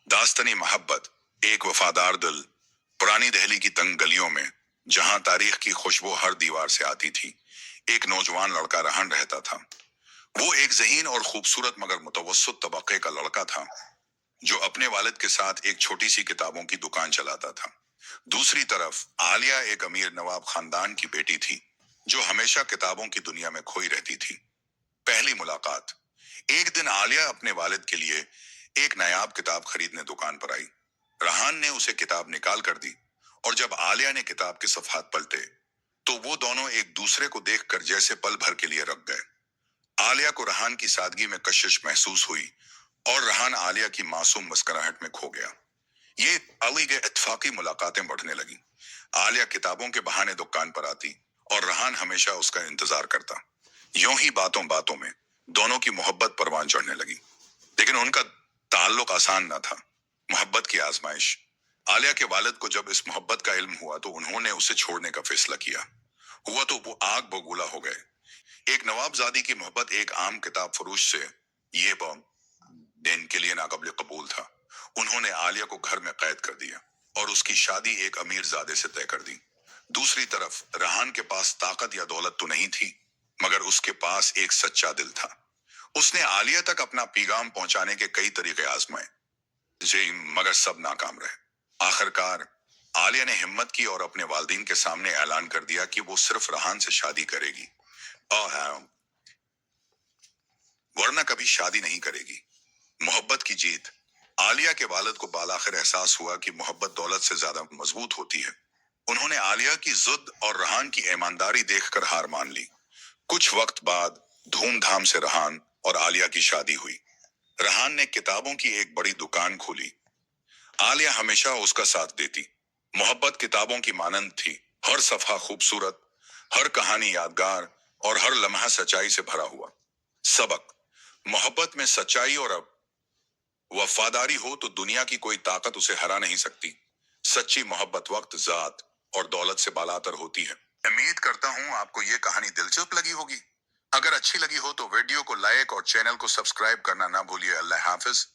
दास्तनी मोहब्बत, एक वफादार दिल। पुरानी दिल्ली की तंग गलियों में, जहां तारीख की खुशबू हर दीवार से आती थी, एक नौजवान लड़का रहन रहता था। वो एक ज़हीन और खूबसूरत मगर मुतवस्सित तबके का लड़का था, जो अपने वालिद के साथ एक छोटी सी किताबों की दुकान चलाता था। दूसरी तरफ आलिया एक अमीर नवाब खानदान की बेटी थी, जो हमेशा किताबों की दुनिया में खोई रहती थी। पहली मुलाकात। एक दिन आलिया अपने वालिद के लिए एक नायाब किताब खरीदने दुकान पर आई। रहान ने उसे किताब निकाल कर दी, और जब आलिया ने किताब के सफ़हात पलटे, तो वो दोनों एक दूसरे को देखकर जैसे पल भर के लिए रख गए। आलिया को रहान की सादगी में कशिश महसूस हुई, और रहान आलिया की मासूम मुस्कुराहट में खो गया। ये अली के इत्तफाकी मुलाकातें बढ़ने लगी। आलिया किताबों के बहाने दुकान पर आती, और रहान हमेशा उसका इंतजार करता। यूं ही बातों बातों में दोनों की मोहब्बत परवान चढ़ने लगी। लेकिन उनका ताल्लुक आसान न था। मोहब्बत की आजमाइश। आलिया के वालिद को जब इस मोहब्बत का इल्म हुआ, तो उन्होंने उसे छोड़ने का फैसला किया। हुआ तो वो आग बबूला हो गए। एक नवाबजादी की मोहब्बत एक आम किताब फरोश से ये दिन के लिए नाकाबिल कबूल था। उन्होंने आलिया को घर में कैद कर दिया, और उसकी शादी एक अमीर जादे से तय कर दी। दूसरी तरफ रहान के पास ताकत या दौलत तो नहीं थी, मगर उसके पास एक सच्चा दिल था। उसने आलिया तक अपना पैगाम पहुंचाने के कई तरीके आजमाए, जी, मगर सब नाकाम रहे। आखिरकार आलिया ने हिम्मत की और अपने वालिदैन के सामने ऐलान कर दिया कि वो सिर्फ रहान से शादी करेगी, और वरना कभी शादी नहीं करेगी। मोहब्बत की जीत। आलिया के वालिद को बालाखिर एहसास हुआ कि मोहब्बत दौलत से ज्यादा मजबूत होती है। उन्होंने आलिया की जिद और रहान की ईमानदारी देखकर हार मान ली। कुछ वक्त बाद धूमधाम से रहान और आलिया की शादी हुई। रहान ने किताबों की एक बड़ी दुकान खोली। आलिया हमेशा उसका साथ देती। मोहब्बत किताबों की मानंद थी। हर सफा खूबसूरत, हर कहानी यादगार, और हर लम्हा सच्चाई से भरा हुआ। सबक। मोहब्बत में सच्चाई और वफादारी हो तो दुनिया की कोई ताकत उसे हरा नहीं सकती। सच्ची मोहब्बत वक्त, जात और दौलत से बालातर होती है। उम्मीद करता हूँ आपको ये कहानी दिलचस्प लगी होगी। अगर अच्छी लगी हो तो वीडियो को लाइक और चैनल को सब्सक्राइब करना ना भूलिए। अल्लाह हाफिज।